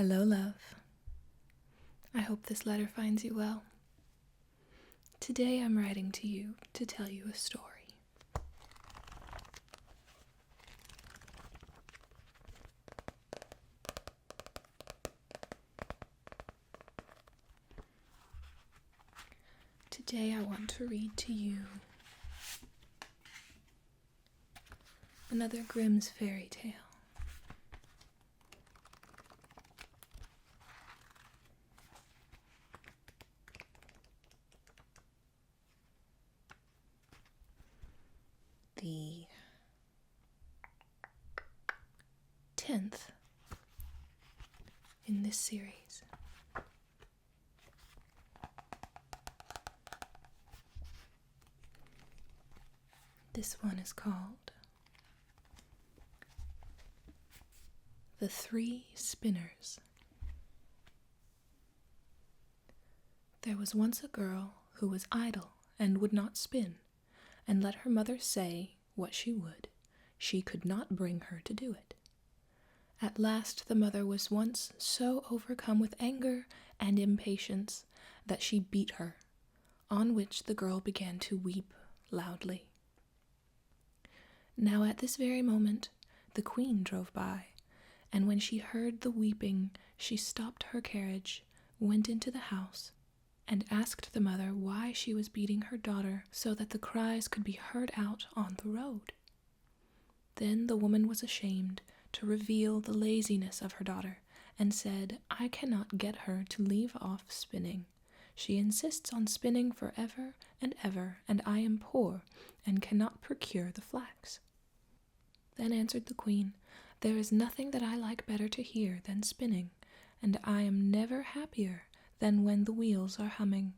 Hello, love. I hope this letter finds you well. Today I'm writing to you to tell you a story. Today I want to read to you another Grimm's fairy tale. The 10th in this series. This one is called The 3 Spinners. There was once a girl who was idle and would not spin, and let her mother say what she would, she could not bring her to do it. At last the mother was once so overcome with anger and impatience that she beat her, on which the girl began to weep loudly. Now at this very moment the queen drove by, and when she heard the weeping she stopped her carriage, went into the house, and asked the mother why she was beating her daughter so that the cries could be heard out on the road. Then the woman was ashamed to reveal the laziness of her daughter, and said, "I cannot get her to leave off spinning. She insists on spinning forever, and I am poor, and cannot procure the flax." Then answered the queen, "There is nothing that I like better to hear than spinning, and I am never happier than when the wheels are humming.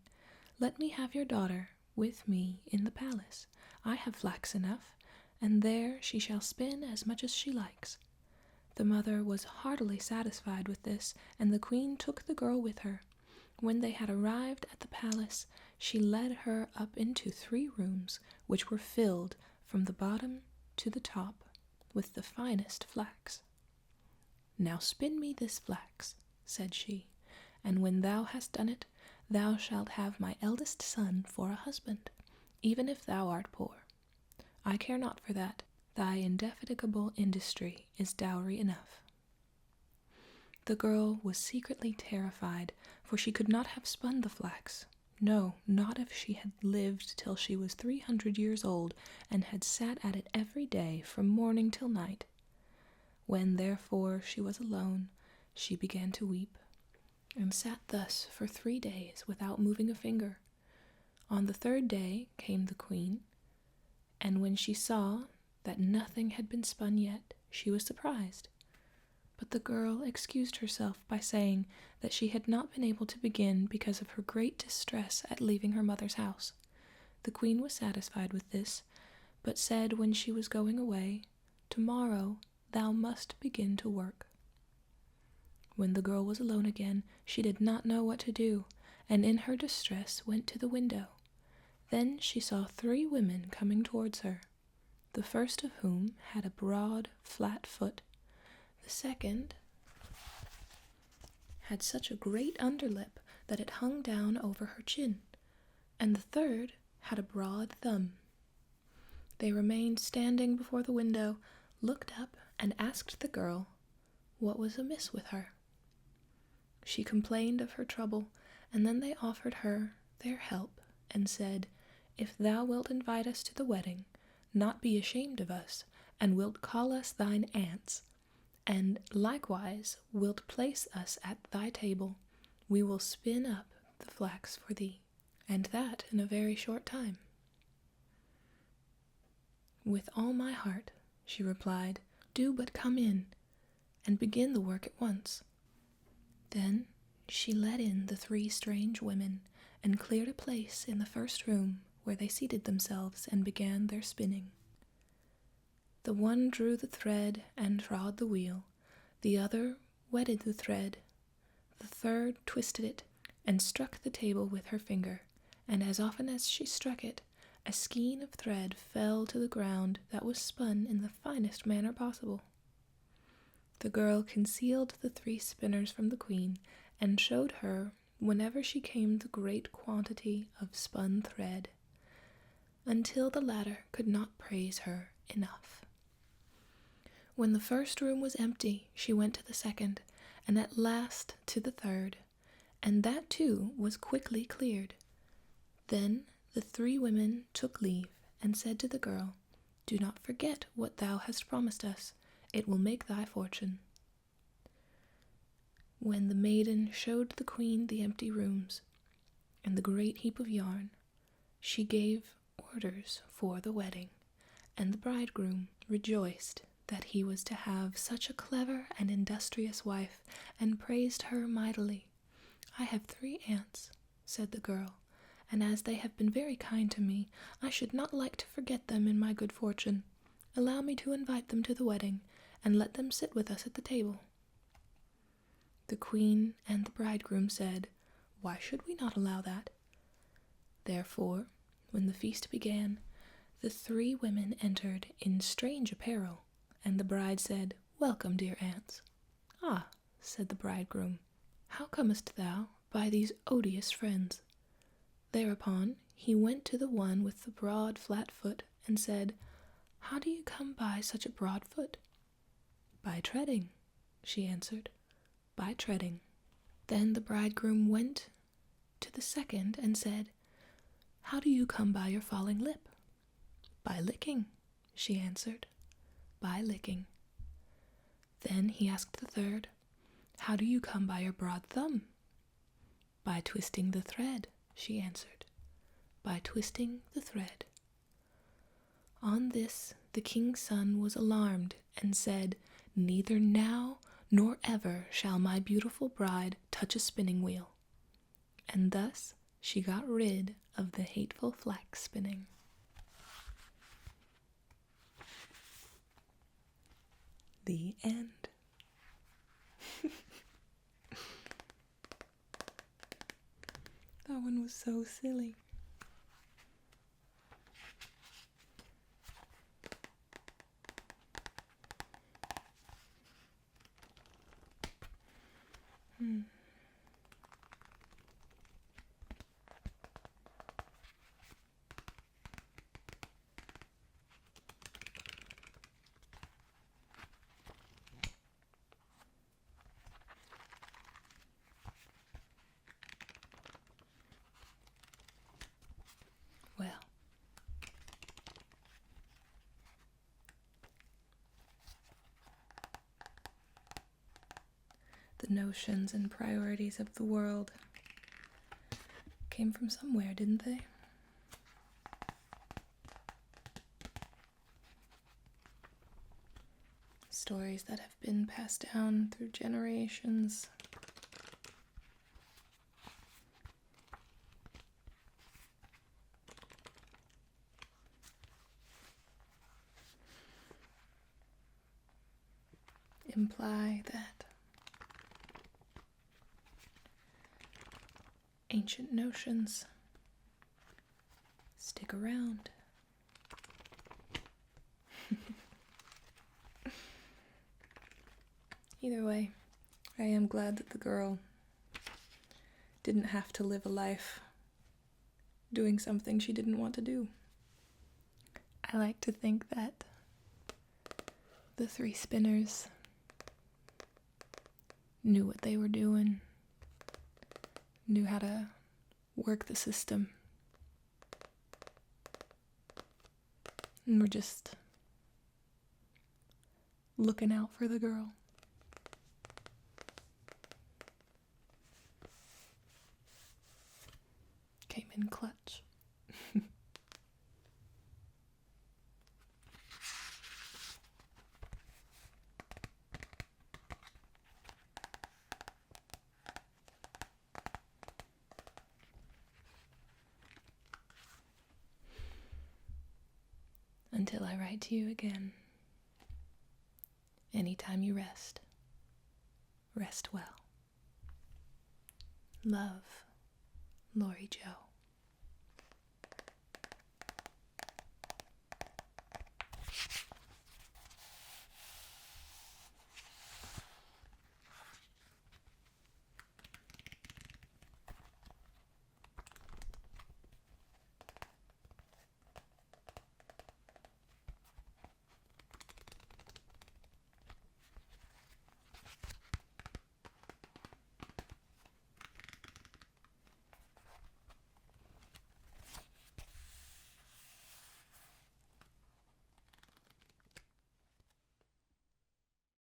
Let me have your daughter with me in the palace. I have flax enough, and there she shall spin as much as she likes." The mother was heartily satisfied with this, and the queen took the girl with her. When they had arrived at the palace, she led her up into 3 rooms, which were filled from the bottom to the top with the finest flax. "Now spin me this flax," said she, "and when thou hast done it, thou shalt have my eldest son for a husband, even if thou art poor. I care not for that. Thy indefatigable industry is dowry enough." The girl was secretly terrified, for she could not have spun the flax, no, not if she had lived till she was 300 years old, and had sat at it every day from morning till night. When, therefore, she was alone, she began to weep, and sat thus for 3 days without moving a finger. On the 3rd day came the queen, and when she saw that nothing had been spun yet, she was surprised. But the girl excused herself by saying that she had not been able to begin because of her great distress at leaving her mother's house. The queen was satisfied with this, but said when she was going away, "Tomorrow thou must begin to work." When the girl was alone again, she did not know what to do, and in her distress went to the window. Then she saw 3 women coming towards her, the first of whom had a broad, flat foot. The second had such a great underlip that it hung down over her chin, and the third had a broad thumb. They remained standing before the window, looked up, and asked the girl what was amiss with her. She complained of her trouble, and then they offered her their help, and said, "If thou wilt invite us to the wedding, not be ashamed of us, and wilt call us thine aunts, and likewise wilt place us at thy table, we will spin up the flax for thee, and that in a very short time." "With all my heart," she replied. "Do but come in, and begin the work at once." Then she led in the 3 strange women, and cleared a place in the first room, where they seated themselves and began their spinning. The one drew the thread and trod the wheel, the other wetted the thread, the third twisted it, and struck the table with her finger, and as often as she struck it, a skein of thread fell to the ground that was spun in the finest manner possible. The girl concealed the 3 spinners from the queen and showed her whenever she came the great quantity of spun thread, until the latter could not praise her enough. When the first room was empty, she went to the second, and at last to the third, and that too was quickly cleared. Then the 3 women took leave and said to the girl, "Do not forget what thou hast promised us. It will make thy fortune." When the maiden showed the queen the empty rooms and the great heap of yarn, she gave orders for the wedding, and the bridegroom rejoiced that he was to have such a clever and industrious wife, and praised her mightily. "I have 3 aunts," said the girl, "and as they have been very kind to me, I should not like to forget them in my good fortune. Allow me to invite them to the wedding, and let them sit with us at the table." The queen and the bridegroom said, "Why should we not allow that?" Therefore, when the feast began, the 3 women entered in strange apparel, and the bride said, "Welcome, dear aunts." "Ah," said the bridegroom, "how comest thou by these odious friends?" Thereupon he went to the one with the broad flat foot and said, "How do you come by such a broad foot?" "By treading," she answered, "by treading." Then the bridegroom went to the second and said, "How do you come by your falling lip?" "By licking," she answered, "by licking." Then he asked the third, "How do you come by your broad thumb?" "By twisting the thread," she answered, "by twisting the thread." On this the king's son was alarmed and said, "Neither now nor ever shall my beautiful bride touch a spinning wheel." And thus she got rid of the hateful flax spinning. The end. That one was so silly. Well, the notions and priorities of the world came from somewhere, didn't they? Stories that have been passed down through generations. Imply that ancient notions stick around. Either way, I am glad that the girl didn't have to live a life doing something she didn't want to do. I like to think that the 3 spinners knew what they were doing, knew how to work the system, and were just looking out for the girl. Came in clutch. Until I write to you again. Anytime you rest, rest well. Love, Lori Jo.